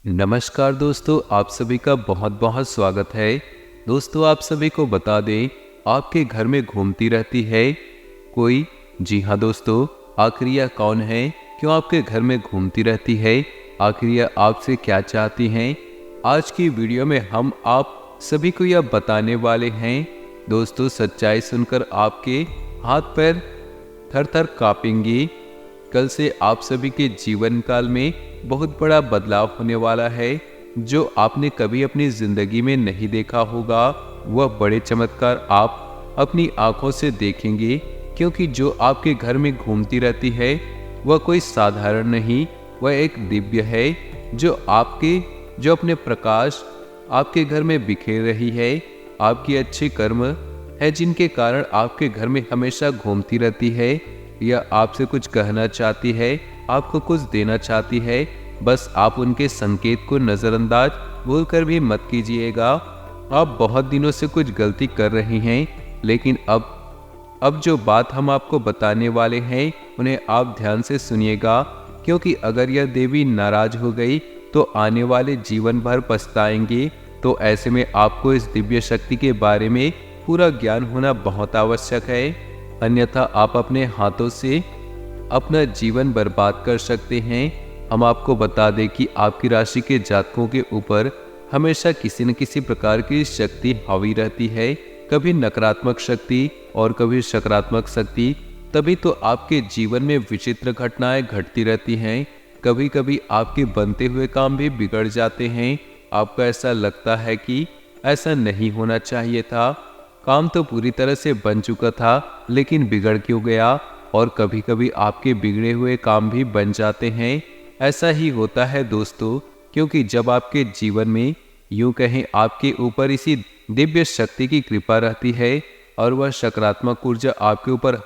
नमस्कार दोस्तों, आप सभी का बहुत बहुत स्वागत है। दोस्तों, आप सभी को बता दें, आपके घर में घूमती रहती है कोई। जी हाँ दोस्तों, आखिर यह कौन है, क्यों आपके घर में घूमती रहती है, आखिर यह आपसे क्या चाहती हैं। आज की वीडियो में हम आप सभी को यह बताने वाले हैं। दोस्तों, सच्चाई सुनकर आपके हाथ पैर थर थर कांपेंगे। कल से आप सभी के जीवन काल में बहुत बड़ा बदलाव होने वाला है, जो आपने कभी अपनी जिंदगी में नहीं देखा होगा। वह बड़े चमत्कार आप अपनी आंखों से देखेंगे, क्योंकि जो आपके घर में घूमती रहती है वह कोई साधारण नहीं, वह एक दिव्य है जो अपने प्रकाश आपके घर में बिखेर रही है। आपकी अच्छे कर्म है जिनके कारण आपके घर में हमेशा घूमती रहती है। यह आपसे कुछ कहना चाहती है, आपको कुछ देना चाहती है। बस आप उनके संकेत को नज़रअंदाज भूलकर भी मत कीजिएगा। आप बहुत दिनों से कुछ गलती कर रही हैं, लेकिन अब जो बात हम आपको बताने वाले हैं उन्हें आप ध्यान से सुनिएगा, क्योंकि अगर यह देवी नाराज हो गई तो आने वाले जीवन भर पछताएंगे। तो ऐसे में आपको इस दिव्य शक्ति के बारे में पूरा ज्ञान होना बहुत आवश्यक है, अन्यथा आप अपने हाथों से अपना जीवन बर्बाद कर सकते हैं। हम आपको बता दें कि आपकी राशि के जातकों के ऊपर हमेशा किसी न किसी प्रकार की शक्ति हावी रहती है, कभी नकारात्मक शक्ति और कभी सकारात्मक शक्ति। तभी तो आपके जीवन में विचित्र घटनाएं घटती रहती हैं। कभी कभी आपके बनते हुए काम भी बिगड़ जाते हैं। आपको ऐसा लगता है कि ऐसा नहीं होना चाहिए था, काम तो पूरी तरह से बन चुका था, लेकिन बिगड़ क्यों गया। और कभी कभी आपके बिगड़े हुए काम भी बन जाते हैं। ऐसा ही होता है दोस्तों, क्योंकि जब आपके जीवन में यूं कहें आपके ऊपर इसी दिव्य शक्ति की कृपा रहती है और वह सकारात्मक ऊर्जा आपके ऊपर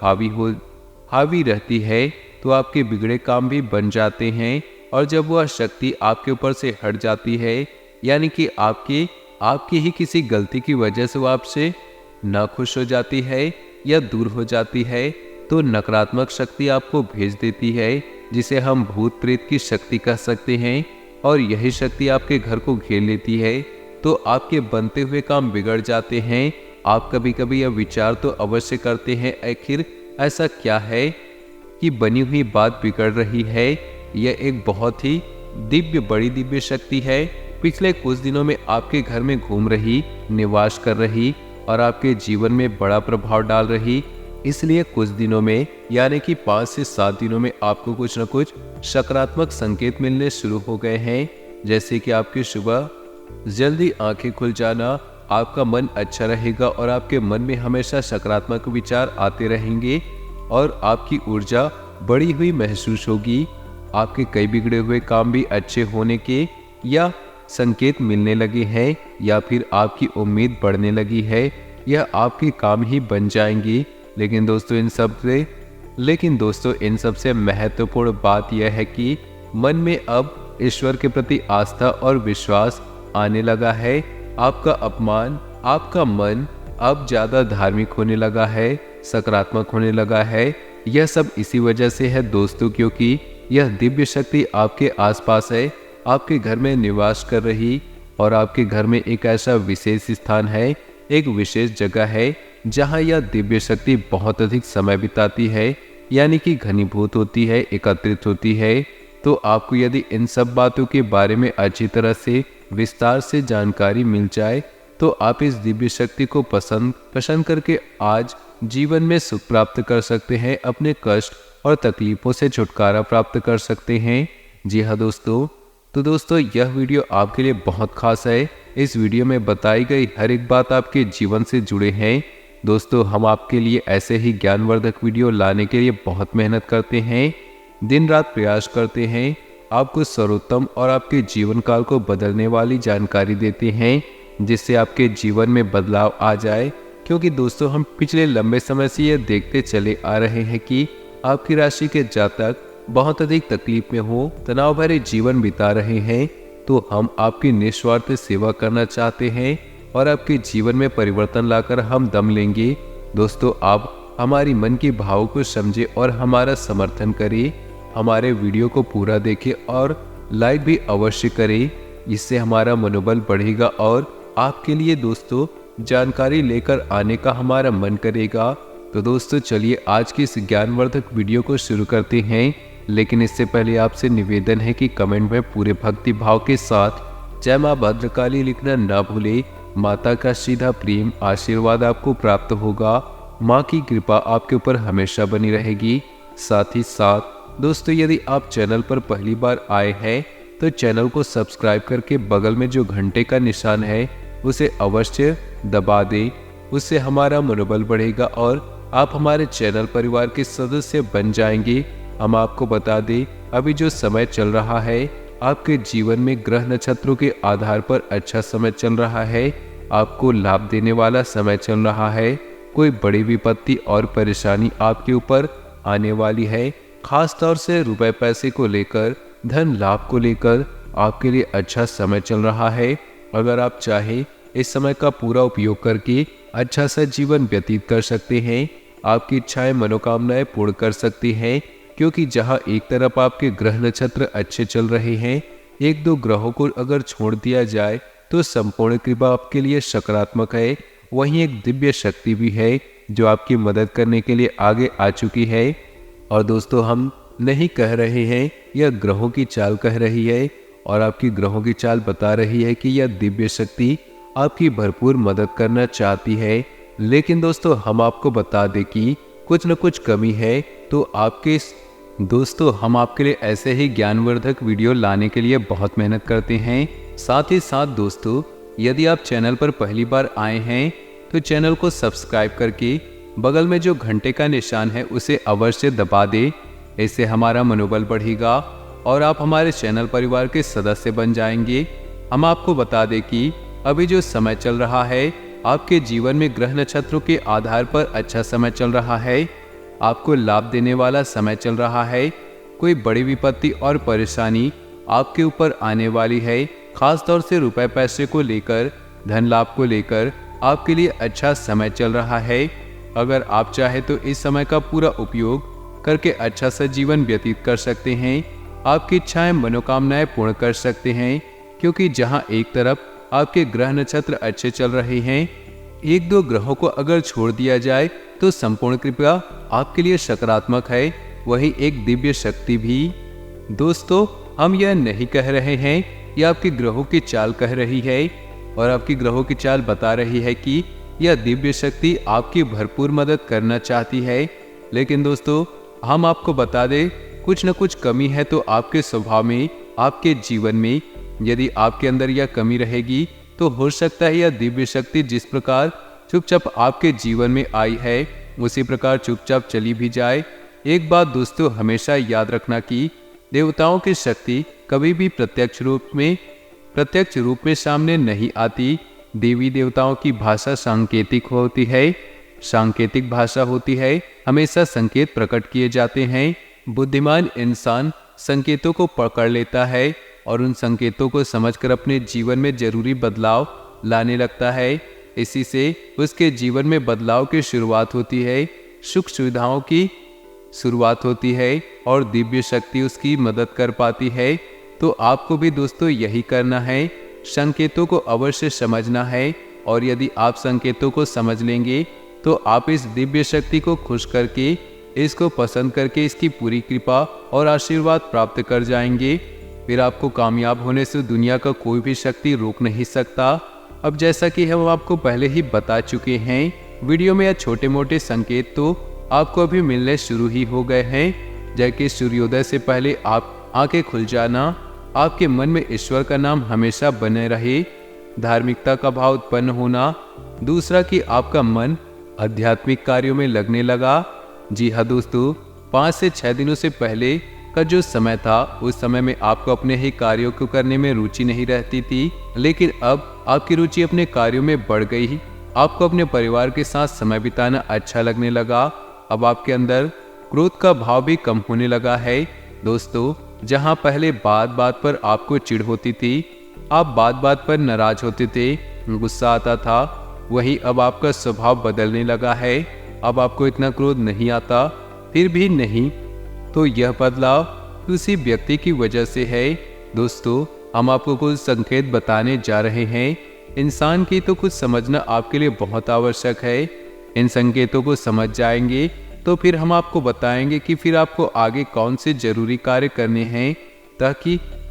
हावी रहती है, तो आपके बिगड़े काम भी बन जाते हैं। और जब वह शक्ति आपके ऊपर से हट जाती है, यानी कि आपकी ही किसी गलती की वजह से वो आपसे नाखुश हो जाती है या दूर हो जाती है, तो नकारात्मक शक्ति आपको भेज देती है, जिसे हम भूत प्रेत की शक्ति कह सकते हैं। और यही शक्ति आपके घर को घेर लेती है, तो आपके बनते हुए काम बिगड़ जाते हैं। आप कभी कभी यह विचार तो अवश्य करते हैं, आखिर ऐसा क्या है कि बनी हुई बात बिगड़ रही है। यह एक बहुत ही बड़ी दिव्य शक्ति है। पिछले कुछ दिनों में आपके घर में घूम रही, निवास कर रही और आपके जीवन में बड़ा प्रभाव डाल रही। इसलिए कुछ दिनों में, यानी कि 5 से 7 दिनों में आपको कुछ न कुछ सकारात्मक संकेत मिलने शुरू हो गए हैं। जैसे कि आपकी सुबह जल्दी आंखें खुल जाना, आपका मन अच्छा रहेगा और आपके मन में हमेशा सकारात्मक विचार आते रहेंगे और आपकी ऊर्जा बढ़ी हुई महसूस होगी। आपके कई बिगड़े हुए काम भी अच्छे होने के या संकेत मिलने लगे हैं, या फिर आपकी उम्मीद बढ़ने लगी है, यह आपके काम ही बन जाएंगी। लेकिन दोस्तों, इन सब से महत्वपूर्ण बात यह है कि मन में अब ईश्वर के प्रति आस्था और विश्वास आने लगा है। आपका मन अब ज्यादा धार्मिक होने लगा है, सकारात्मक होने लगा है। यह सब इसी वजह से है दोस्तों, क्योंकि यह दिव्य शक्ति आपके आसपास है, आपके घर में निवास कर रही। और आपके घर में एक ऐसा विशेष स्थान है, एक विशेष जगह है, जहां यह दिव्य शक्ति बहुत अधिक समय बिताती है, यानी कि घनीभूत होती है, एकत्रित होती है। तो आपको यदि इन सब बातों के बारे में अच्छी तरह से विस्तार से जानकारी मिल जाए, तो आप इस दिव्य शक्ति को पसंद करके आज जीवन में सुख प्राप्त कर सकते हैं, अपने कष्ट और तकलीफों से छुटकारा प्राप्त कर सकते हैं। जी हाँ दोस्तों, तो दोस्तों, यह वीडियो आपके लिए बहुत खास है। इस वीडियो में बताई गई हर एक बात आपके जीवन से जुड़े हैं। दोस्तों, हम आपके लिए ऐसे ही ज्ञानवर्धक वीडियो लाने के लिए बहुत मेहनत करते हैं, दिन रात प्रयास करते हैं, आपको सर्वोत्तम और आपके जीवन काल को बदलने वाली जानकारी देते हैं, जिससे आपके जीवन में बदलाव आ जाए। क्योंकि दोस्तों, हम पिछले लंबे समय से यह देखते चले आ रहे हैं कि आपकी राशि के जातक बहुत अधिक तकलीफ में हो, तनाव भरे जीवन बिता रहे हैं। तो हम आपकी निस्वार्थ सेवा करना चाहते हैं और आपके जीवन में परिवर्तन लाकर हम दम लेंगे। दोस्तों, आप हमारी मन की भाव को समझे और हमारा समर्थन करें। हमारे वीडियो को पूरा देखें और लाइक भी अवश्य करें। इससे हमारा मनोबल बढ़ेगा और आपके लिए दोस्तों जानकारी लेकर आने का हमारा मन करेगा। तो दोस्तों चलिए आज की इस ज्ञानवर्धक वीडियो को शुरू करते हैं, लेकिन इससे पहले आपसे निवेदन है कि कमेंट में पूरे भक्ति भाव के साथ जय मां भद्रकाली लिखना ना भूले। माता का सीधा प्रेम आशीर्वाद आपको प्राप्त होगा। माँ की कृपा आपके ऊपर हमेशा बनी रहेगी। साथ ही साथ दोस्तों यदि आप चैनल पर पहली बार आए हैं तो चैनल को सब्सक्राइब करके बगल में जो घंटे का निशान है उसे अवश्य दबा दें। उससे हमारा मनोबल बढ़ेगा और आप हमारे चैनल परिवार के सदस्य बन जाएंगे। हम आपको बता दें अभी जो समय चल रहा है आपके जीवन में ग्रह नक्षत्रों के आधार पर अच्छा समय चल रहा है। आपको लाभ देने वाला समय चल रहा है। कोई बड़ी विपत्ति और परेशानी आपके ऊपर आने वाली है। खास तौर से रुपए पैसे को लेकर, धन लाभ को लेकर आपके लिए अच्छा समय चल रहा है। अगर आप चाहे इस समय का पूरा उपयोग करके अच्छा सा जीवन व्यतीत कर सकते हैं। आपकी इच्छाएं मनोकामनाएं पूर्ण कर सकती हैं, क्योंकि जहां एक तरफ आपके ग्रह नक्षत्र अच्छे चल रहे हैं, एक दो ग्रहों को अगर छोड़ दिया जाए तो संपूर्ण कृपा आपके लिए सकारात्मक है। वहीं एक दिव्य शक्ति भी है जो आपकी मदद करने के लिए आगे आ चुकी है। और दोस्तों हम नहीं कह रहे हैं, यह ग्रहों की चाल कह रही है और आपकी ग्रहों की चाल बता रही है कि यह दिव्य शक्ति आपकी भरपूर मदद करना चाहती है। लेकिन दोस्तों हम आपको बता दें कि कुछ न कुछ कमी है। तो दोस्तों हम आपके लिए ऐसे ही ज्ञानवर्धक वीडियो लाने के लिए बहुत मेहनत करते हैं। साथ ही साथ दोस्तों यदि आप चैनल पर पहली बार आए हैं तो चैनल को सब्सक्राइब करके बगल में जो घंटे का निशान है उसे अवश्य दबा दें। इससे हमारा मनोबल बढ़ेगा और आप हमारे चैनल परिवार के सदस्य बन जाएंगे। हम आपको बता दें कि अभी जो समय चल रहा है आपके जीवन में ग्रह नक्षत्रों के आधार पर अच्छा समय चल रहा है। आपको लाभ देने वाला समय चल रहा है। कोई बड़ी विपत्ति और परेशानी आपके ऊपर आने वाली है। खास तौर से रुपए पैसे को लेकर, धन लाभ को लेकर आपके लिए अच्छा समय चल रहा है। अगर आप चाहे तो इस समय का पूरा उपयोग करके अच्छा सा जीवन व्यतीत कर सकते हैं। आपकी इच्छाएं मनोकामनाएं पूर्ण कर सकते हैं, क्योंकि जहां एक तरफ आपके ग्रह नक्षत्र अच्छे चल रहे हैं, एक दो ग्रहों को अगर छोड़ दिया जाए तो संपूर्ण कृपा आपके लिए सकारात्मक है। वही एक दिव्य शक्ति भी। दोस्तों हम यह नहीं कह रहे हैं, यह आपके ग्रहों की चाल कह रही है और आपकी ग्रहों की चाल बता रही है कि यह दिव्य शक्ति आपकी भरपूर मदद करना चाहती है। लेकिन दोस्तों हम आपको बता दें कुछ न कुछ कमी है तो आपके स्वभाव में, आपके जीवन में। यदि आपके अंदर यह कमी रहेगी तो हो सकता है यह दिव्य शक्ति जिस प्रकार चुपचाप आपके जीवन में आई है उसी प्रकार चुपचाप चली भी जाए। एक बात दोस्तों हमेशा याद रखना कि देवताओं की शक्ति कभी भी प्रत्यक्ष रूप में सामने नहीं आती। देवी देवताओं की भाषा सांकेतिक होती है, सांकेतिक भाषा होती है। हमेशा संकेत प्रकट किए जाते हैं। बुद्धिमान इंसान संकेतों को पकड़ लेता है और उन संकेतों को समझकर अपने जीवन में जरूरी बदलाव लाने लगता है। इसी से उसके जीवन में बदलाव की शुरुआत होती है, सुख सुविधाओं की शुरुआत होती है और दिव्य शक्ति उसकी मदद कर पाती है। तो आपको भी दोस्तों यही करना है, संकेतों को अवश्य समझना है। और यदि आप संकेतों को समझ लेंगे तो आप इस दिव्य शक्ति को खुश करके, इसको पसंद करके इसकी पूरी कृपा और आशीर्वाद प्राप्त कर जाएंगे। फिर आपको कामयाब होने से दुनिया का कोई भी शक्ति रोक नहीं सकता। अब जैसा कि हम आपको पहले ही बता चुके हैं, वीडियो में यह छोटे मोटे संकेत तो आपको अभी मिलने शुरू ही हो गए हैं। जैसे कि सूर्योदय से पहले आप आंखें खुल जाना, आपके मन में ईश्वर का नाम हमेशा बने रहे, धार्मिकता का भाव उत्पन्न होना, दूसरा कि आपका मन आध्यात्मिक कार्यों में लगने लगा। जी हाँ दोस्तों, 5 से 6 दिनों से पहले का जो समय था उस समय में आपको अपने ही कार्यों को करने में रुचि नहीं रहती थी, लेकिन अब आपकी रुचि अपने कार्यों में बढ़ गई। आपको अपने परिवार के साथ समय बिताना अच्छा लगने लगा। अब आपके अंदर क्रोध का भाव भी कम होने लगा है। दोस्तों जहां पहले बात बात पर आपको चिढ़ होती थी, आप बात बात पर नाराज होते थे, गुस्सा आता था, वही अब आपका स्वभाव बदलने लगा है। अब आपको इतना क्रोध नहीं आता। फिर भी नहीं तो यह बदलाव उसी व्यक्ति की वजह से है। दोस्तों हम आपको कुछ संकेत बताने जा रहे हैं। इंसान की तो कुछ समझना आपके लिए बहुत आवश्यक है। इन संकेतों को समझ जाएंगे तो फिर हम आपको बताएंगे कि फिर आपको आगे कौन से जरूरी कार्य करने हैं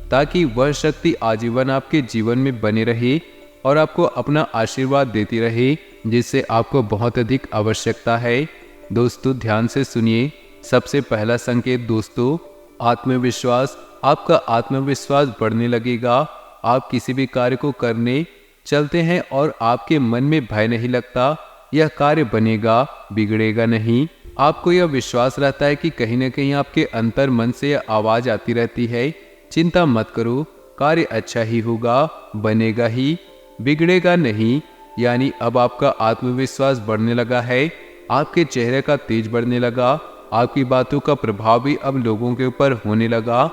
ताकि वह शक्ति आजीवन आपके जीवन में बनी रहे और आपको अपना आशीर्वाद देती रहे, जिससे आपको बहुत अधिक आवश्यकता है। दोस्तों ध्यान से सुनिए। सबसे पहला संकेत दोस्तों, आत्मविश्वास। आपका आत्मविश्वास बढ़ने लगेगा। आप किसी भी कार्य को करने चलते हैं और आपके मन में भय नहीं लगता। यह कार्य बनेगा, बिगड़ेगा नहीं। आपको यह विश्वास रहता है कि कहीं न कहीं आपके अंतर मन से यह आवाज आती रहती है, चिंता मत करो, कार्य अच्छा ही होगा, बनेगा ही, बिगड़ेगा नहीं। यानी अब आपका आत्मविश्वास बढ़ने लगा है, आपके चेहरे का तेज बढ़ने लगा, आपकी बातों का प्रभाव भी अब लोगों के ऊपर होने लगा।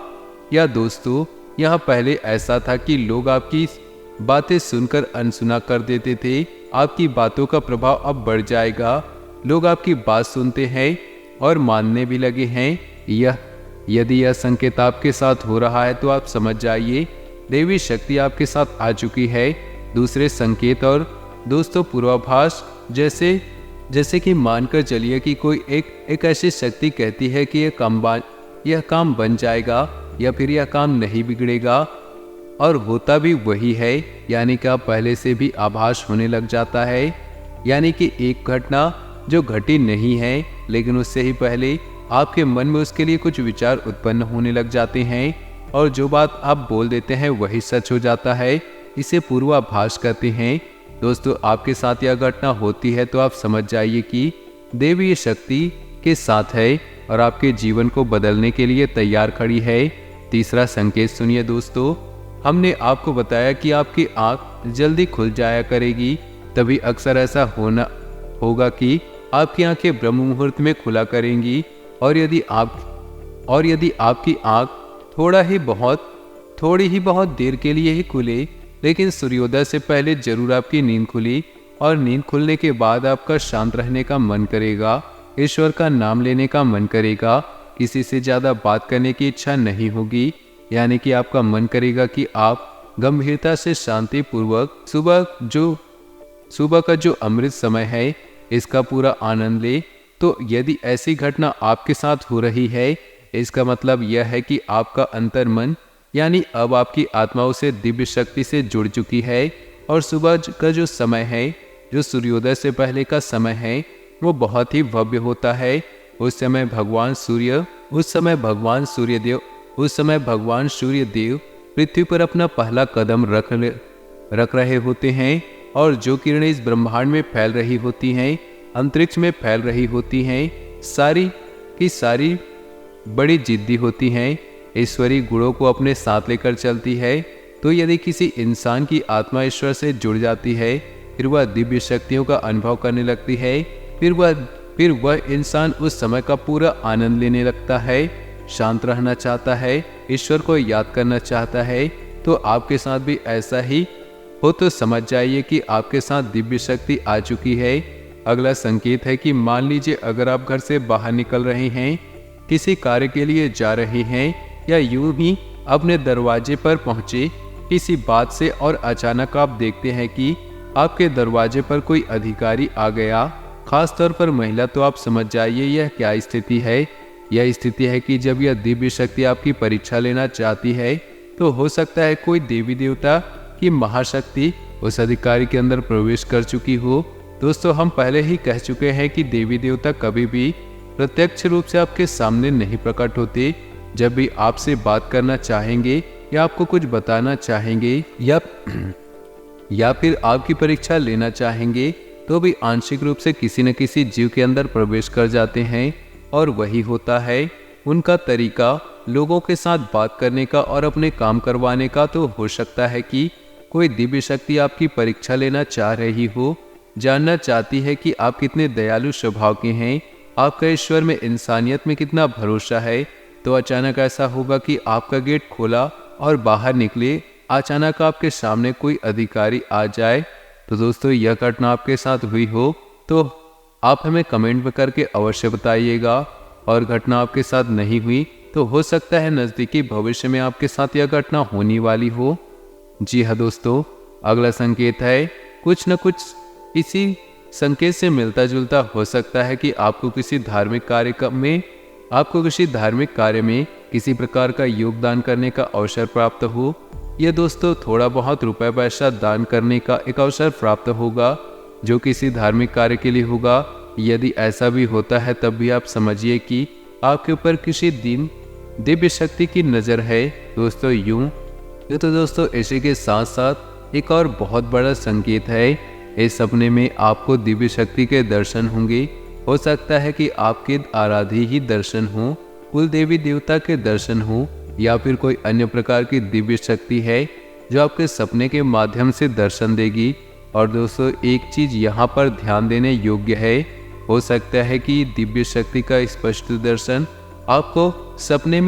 या दोस्तों, यहाँ पहले ऐसा था कि लोग आपकी बातें सुनकर अनसुना कर देते थे। आपकी बातों का प्रभाव अब बढ़ जाएगा। लोग आपकी बात सुनते हैं और मानने भी लगे हैं। यदि यह संकेत आपके साथ हो रहा है तो आप समझ जाइए, देवी शक्ति आपके साथ आ चुकी है। दूसरे संकेत और दोस्तों पूर्वाभास, जैसे कि मानकर चलिए कि कोई एक ऐसी शक्ति कहती है कि यह काम बन जाएगा या फिर यह काम नहीं बिगड़ेगा, और होता भी वही है। यानी कि आप पहले से भी आभास होने लग जाता है। यानी कि एक घटना जो घटी नहीं है, लेकिन उससे ही पहले आपके मन में उसके लिए कुछ विचार उत्पन्न होने लग जाते हैं और जो बात आप बोल देते हैं वही सच हो जाता है। इसे पूर्वाभास कहते हैं। दोस्तों आपके साथ यह घटना होती है तो आप समझ जाइए कि देवी शक्ति के साथ है और आपके जीवन को बदलने के लिए तैयार खड़ी है। तीसरा संकेत सुनिए दोस्तों, हमने आपको बताया कि आपकी आंख जल्दी खुल जाया करेगी। तभी अक्सर ऐसा होगा कि आपकी आंखें ब्रह्म मुहूर्त में खुला करेंगी, और यदि आपकी आंख थोड़ी ही बहुत देर के लिए ही खुले, लेकिन सूर्योदय से पहले जरूर आपकी नींद खुली, और नींद खुलने के बाद आपका शांत रहने का मन करेगा, ईश्वर का नाम लेने का मन करेगा, किसी से ज्यादा बात करने की इच्छा नहीं होगी। यानी कि आपका मन करेगा कि आप गंभीरता से शांति पूर्वक सुबह का जो अमृत समय है इसका पूरा आनंद ले। तो यदि ऐसी घटना आपके साथ हो रही है, इसका मतलब यह है कि आपका अंतर मन यानी अब आपकी आत्मा उसे दिव्य शक्ति से जुड़ चुकी है, और सुबह का जो समय है, जो सूर्योदय से पहले का समय है, वो बहुत ही भव्य होता है। उस समय भगवान सूर्यदेव पृथ्वी पर अपना पहला कदम रख रहे होते हैं, और जो किरणें इस ब्रह्मांड में फैल रही होती हैं, अंतरिक्ष में फैल रही होती हैं, सारी की सारी बड़ी जिद्दी होती हैं, ईश्वरीय गुणों को अपने साथ लेकर चलती है। तो यदि किसी इंसान की आत्मा ईश्वर से जुड़ जाती है, फिर वह दिव्य शक्तियों का अनुभव करने लगती है। फिर वह इंसान उस समय का पूरा आनंद लेने लगता है, शांत रहना चाहता है, ईश्वर को याद करना चाहता है। तो आपके साथ भी ऐसा ही हो तो समझ जाइए कि आपके साथ दिव्य शक्ति आ चुकी है। अगला संकेत है कि मान लीजिए अगर आप घर से बाहर निकल रहे हैं, किसी कार्य के लिए जा रहे हैं, या यूं ही अपने दरवाजे पर पहुंचे किसी बात से, और अचानक आप देखते हैं कि आपके दरवाजे पर कोई अधिकारी आ गया, खास तौर पर महिला, तो आप समझ जाइए यह क्या स्थिति है। यह स्थिति है कि जब यह दिव्य शक्ति आपकी परीक्षा लेना चाहती है, तो हो सकता है कोई देवी देवता की महाशक्ति उस अधिकारी के अंदर प्रवेश कर चुकी हो। दोस्तों हम पहले ही कह चुके हैं कि देवी देवता कभी भी प्रत्यक्ष रूप से आपके सामने नहीं प्रकट होते। जब भी आपसे बात करना चाहेंगे या आपको कुछ बताना चाहेंगे या फिर आपकी परीक्षा लेना चाहेंगे, तो भी आंशिक रूप से किसी न किसी जीव के अंदर प्रवेश कर जाते हैं। और वही होता है उनका तरीका लोगों के साथ बात करने का और अपने काम करवाने का। तो हो सकता है कि कोई दिव्य शक्ति आपकी परीक्षा लेना चाह रही हो, जानना चाहती है कि आप कितने दयालु स्वभाव के हैं, आपका ईश्वर में, इंसानियत में कितना भरोसा है। तो अचानक ऐसा होगा कि आपका गेट खोला और बाहर निकले, अचानक आपके सामने कोई अधिकारी आ जाए। तो दोस्तों यह घटना आपके साथ हुई हो तो आप हमें कमेंट में करके अवश्य बताइएगा, और घटना आपके साथ नहीं हुई तो तो हो सकता है नज़दीकी भविष्य में आपके साथ यह घटना होने वाली हो। जी हाँ दोस्तों, अगला संकेत है कुछ न कुछ इसी संकेत से मिलता जुलता हो सकता है कि आपको किसी धार्मिक कार्य में किसी प्रकार का योगदान करने का अवसर प्राप्त हो। यह दोस्तों थोड़ा बहुत रुपए पैसा दान करने का एक अवसर प्राप्त होगा जो किसी धार्मिक कार्य के लिए होगा। यदि ऐसा भी होता है तब भी आप समझिए कि आपके ऊपर किसी दिन दिव्य शक्ति की नज़र है दोस्तों। ये तो दोस्तों इसी के साथ साथ एक और बहुत बड़ा संकेत है, इस सपने में आपको दिव्य शक्ति के दर्शन होंगे। हो सकता है कि आपके आराध्य ही दर्शन हो, कुल देवी देवता के दर्शन हो, या फिर कोई अन्य प्रकार की दिव्य शक्ति है जो आपके सपने के माध्यम से दर्शन देगी। और दोस्तों एक चीज यहाँ पर ध्यान देने योग्य है, हो सकता है कि दिव्य शक्ति का स्पष्ट दर्शन आपको सपने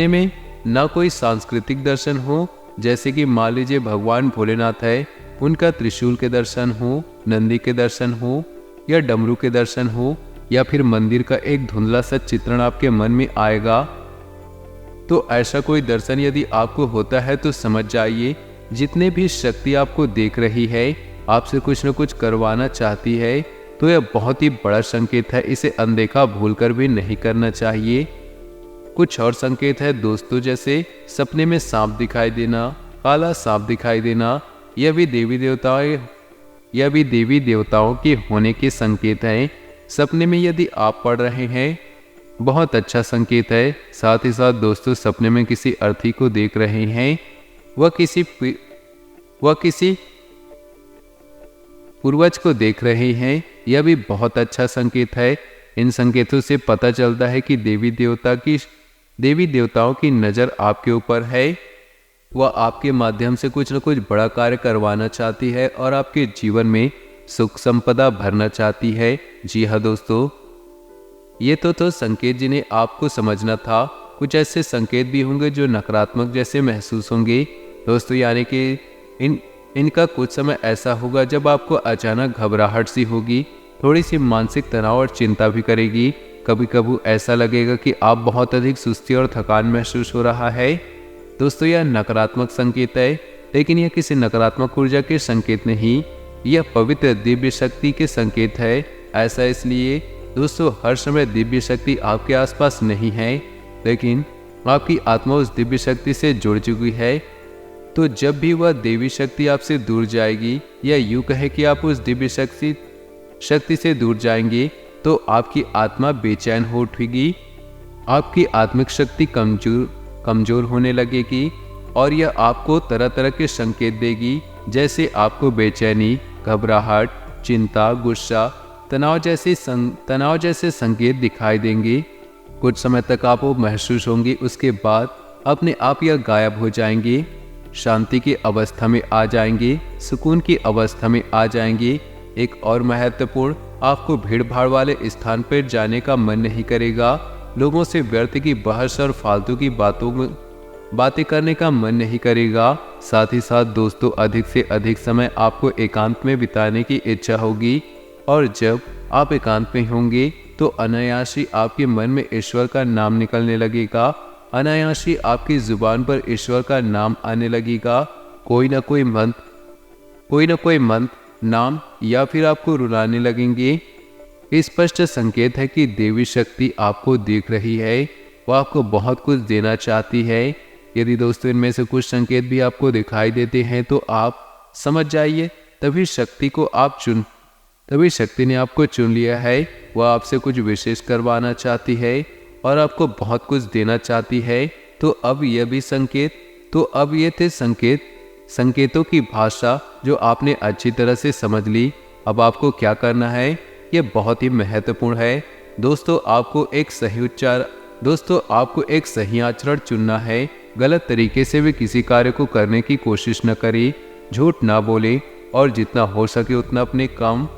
में ना कोई सांस्कृतिक दर्शन हो, जैसे कि मान लीजिए भगवान भोलेनाथ है, उनका त्रिशूल के दर्शन हो, नंदी के दर्शन हो, या डमरू के दर्शन हो, या फिर मंदिर का एक धुंधला सा चित्रण आपके मन में आएगा। तो ऐसा कोई दर्शन यदि आपको होता है तो समझ जाइए जितने भी शक्ति आपको देख रही है, आपसे कुछ न कुछ करवाना चाहती है, तो यह बहुत ही बड़ा संकेत है। इसे अनदेखा भूलकर भी नहीं करना चाहिए। कुछ और संकेत है दोस्तों, जैसे सपने में सांप दिखाई देना, काला सांप दिखाई देना, यह भी देवी देवताओं के होने के संकेत हैं। सपने में यदि आप पढ़ रहे हैं, बहुत अच्छा संकेत है। साथ ही साथ दोस्तों सपने में किसी अर्थी को देख रहे हैं, वह किसी पूर्वज को देख रहे हैं, यह भी बहुत अच्छा संकेत है। इन संकेतों से पता चलता है कि देवी देवताओं की नज़र आपके ऊपर है, वह आपके माध्यम से कुछ न कुछ बड़ा कार्य करवाना चाहती है और आपके जीवन में सुख संपदा भरना चाहती है। जी हाँ दोस्तों, ये तो संकेत जिन्हें आपको समझना था। कुछ ऐसे संकेत भी होंगे जो नकारात्मक जैसे महसूस होंगे दोस्तों, यानी कि इनका कुछ समय ऐसा होगा जब आपको अचानक घबराहट सी होगी, थोड़ी सी मानसिक तनाव और चिंता भी करेगी। कभी कभी ऐसा लगेगा कि आप बहुत अधिक सुस्ती और थकान महसूस हो रहा है। दोस्तों यह नकारात्मक संकेत है, लेकिन यह किसी नकारात्मक ऊर्जा के संकेत नहीं, यह पवित्र दिव्य शक्ति के संकेत है। ऐसा इसलिए दोस्तों हर समय दिव्य शक्ति आपके आसपास नहीं है, लेकिन आपकी आत्मा उस दिव्य शक्ति से जुड़ चुकी है। तो जब भी वह देवी शक्ति आपसे दूर जाएगी, या यूँ कहे कि आप उस दिव्य शक्ति से दूर जाएंगे, तो आपकी आत्मा बेचैन हो उठेगी, आपकी आत्मिक शक्ति कमजोर होने लगेगी, और यह आपको तरह तरह के संकेत देगी, जैसे आपको बेचैनी, घबराहट, चिंता, गुस्सा, तनाव जैसे संकेत दिखाई देंगे। कुछ समय तक आप वो महसूस होंगी, उसके बाद अपने आप यह गायब हो जाएंगे, शांति की अवस्था में आ जाएंगे, सुकून की अवस्था में आ जाएंगे। एक और महत्वपूर्ण, आपको भीड़ भाड़ वाले स्थान पर जाने का मन नहीं करेगा, लोगों से व्यर्थ की बहस और फालतू की बातें करने का मन नहीं करेगा। साथ ही साथ दोस्तों अधिक से अधिक समय आपको एकांत में बिताने की इच्छा होगी, और जब आप एकांत में होंगे तो अनायास ही आपके मन में ईश्वर का नाम निकलने लगेगा, अनायास ही आपकी जुबान पर ईश्वर का नाम आने लगेगा। कोई ना कोई मंत्र, नाम, या फिर आपको रुलाने लगेंगे। स्पष्ट संकेत है कि देवी शक्ति आपको देख रही है, वह आपको बहुत कुछ देना चाहती है। यदि दोस्तों इनमें से कुछ संकेत भी आपको दिखाई देते हैं तो आप समझ जाइए तभी शक्ति ने आपको चुन लिया है। वह आपसे कुछ विशेष करवाना चाहती है और आपको बहुत कुछ देना चाहती है। तो अब ये थे संकेतों की भाषा जो आपने अच्छी तरह से समझ ली। अब आपको क्या करना है, ये बहुत ही महत्वपूर्ण है दोस्तों। आपको एक सही आचरण चुनना है। गलत तरीके से भी किसी कार्य को करने की कोशिश न करें, झूठ ना बोलें, और जितना हो सके उतना अपने काम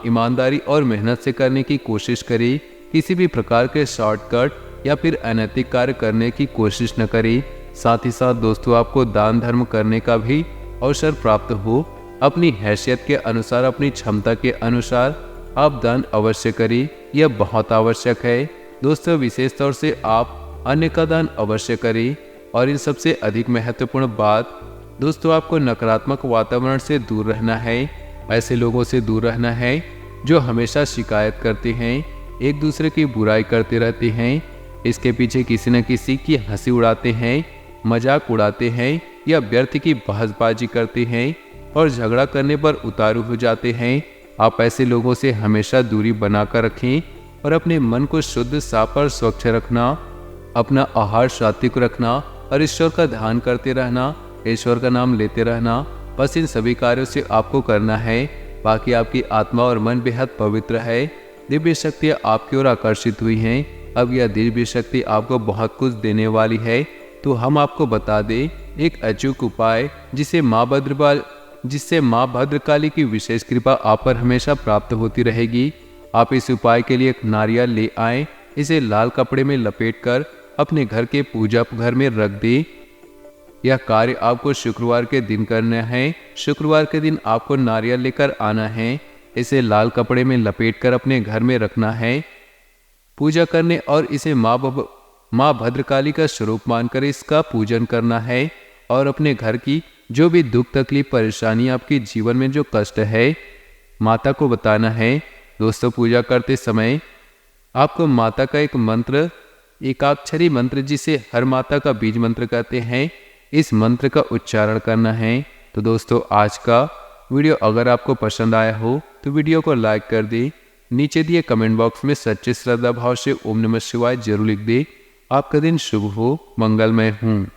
ईमानदारी और मेहनत से करने की कोशिश करें। किसी भी प्रकार के शॉर्टकट या फिर अनैतिक कार्य करने की कोशिश न करें। साथ ही साथ दोस्तों आपको दान धर्म करने का भी अवसर प्राप्त हो। अपनी हैसियत के अनुसार, अपनी क्षमता के अनुसार आप दान अवश्य करें, यह बहुत आवश्यक है। दोस्तों विशेष तौर से आप अन्न का दान अवश्य करें। और इन सबसे अधिक महत्वपूर्ण बात दोस्तों, आपको नकारात्मक वातावरण से दूर रहना है। ऐसे लोगों से दूर रहना है जो हमेशा शिकायत करते हैं, एक दूसरे की बुराई करते रहते हैं, इसके पीछे किसी न किसी की हंसी उड़ाते हैं, मजाक उड़ाते हैं या व्यर्थ की बहसबाजी करते हैं और झगड़ा करने पर उतारू हो जाते हैं। आप ऐसे लोगों से हमेशा दूरी बनाकर रखें और अपने मन को शुद्ध, साफ और स्वच्छ रखना, अपना आहार सात्विक रखना और ईश्वर का ध्यान करते रहना, ईश्वर का नाम लेते रहना। बस इन सभी कार्यों से आपको करना है। बाकी आपकी आत्मा और मन बेहद पवित्र है। दिव्य शक्तियाँ आपकी ओर आकर्षित हुई हैं। अब यह दिव्य शक्ति आपको बहुत कुछ देने वाली है। तो हम आपको बता दें एक अचूक उपाय जिससे माँ भद्रकाली की विशेष कृपा आप पर हमेशा प्राप्त होती रहेगी। आप इस उपाय के लिए एक नारियल ले आएं, इसे लाल कपड़े में लपेटकर अपने घर के पूजा घर में रख दें। यह कार्य आपको शुक्रवार के दिन करना है। शुक्रवार के दिन आपको नारियल लेकर आना है, इसे लाल कपड़े में लपेटकर अपने घर में रखना है। पूजा करने और इसे माँ भद्रकाली का स्वरूप मानकर इसका पूजन करना है और अपने घर की जो भी दुख, तकलीफ, परेशानी, आपके जीवन में जो कष्ट है, माता को बताना है। दोस्तों पूजा करते समय आपको माता का एक मंत्र, एकाक्षरी मंत्र जिसे हर माता का बीज मंत्र कहते हैं, इस मंत्र का उच्चारण करना है। तो दोस्तों आज का वीडियो अगर आपको पसंद आया हो तो वीडियो को लाइक कर दें। नीचे दिए कमेंट बॉक्स में सच्चे श्रद्धा भाव से ओम नमः शिवाय जरूर लिख दें। आपका दिन शुभ हो, मंगलमय हूँ।